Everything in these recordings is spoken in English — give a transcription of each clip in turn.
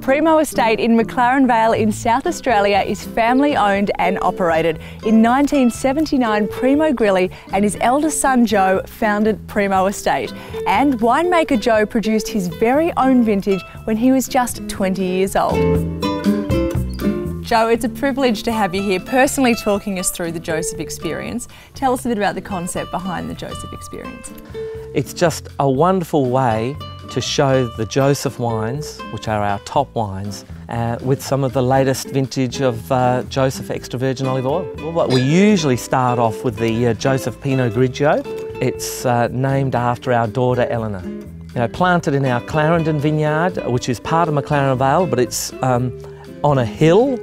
Primo Estate in McLaren Vale in South Australia is family owned and operated. In 1979, Primo Grilli and his eldest son Joe founded Primo Estate. And winemaker Joe produced his very own vintage when he was just 20 years old. Joe, it's a privilege to have you here, personally talking us through the Joseph experience. Tell us a bit about the concept behind the Joseph experience. It's just a wonderful way to show the Joseph wines, which are our top wines, with some of the latest vintage of Joseph extra virgin olive oil. Well, we usually start off with the Joseph Pinot Grigio. It's named after our daughter Eleanor. You know, planted in our Clarendon vineyard, which is part of McLaren Vale, but it's on a hill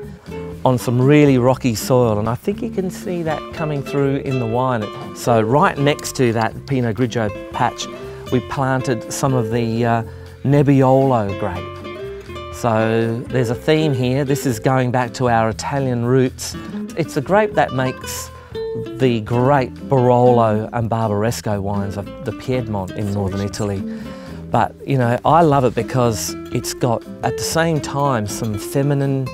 on some really rocky soil, and I think you can see that coming through in the wine. So right next to that Pinot Grigio patch, we planted some of the Nebbiolo grape. So there's a theme here. This is going back to our Italian roots. It's a grape that makes the great Barolo and Barbaresco wines of the Piedmont in northern Italy. But you know, I love it because it's got at the same time some feminine,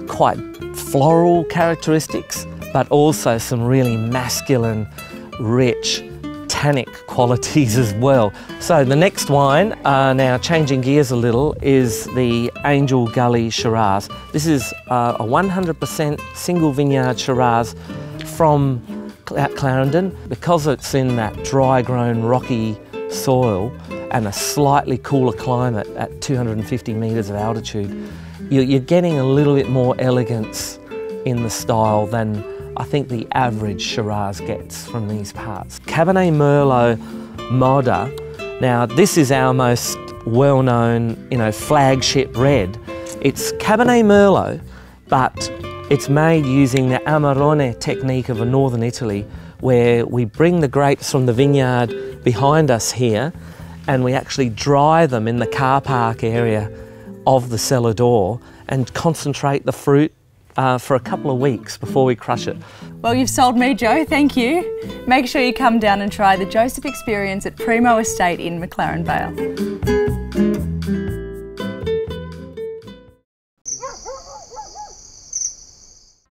quite floral characteristics, but also some really masculine, rich, tannic qualities as well. So the next wine, now changing gears a little, is the Angel Gully Shiraz. This is a 100% single vineyard Shiraz from Clarendon. Because it's in that dry-grown rocky soil and a slightly cooler climate at 250 metres of altitude, you're getting a little bit more elegance in the style than I think the average Shiraz gets from these parts. Cabernet Merlot Moda. Now this is our most well-known, flagship red. It's Cabernet Merlot, but it's made using the Amarone technique of northern Italy, where we bring the grapes from the vineyard behind us here, and we actually dry them in the car park area of the cellar door and concentrate the fruit for a couple of weeks before we crush it. Well, you've sold me, Joe, thank you. Make sure you come down and try the Joseph experience at Primo Estate in McLaren Vale.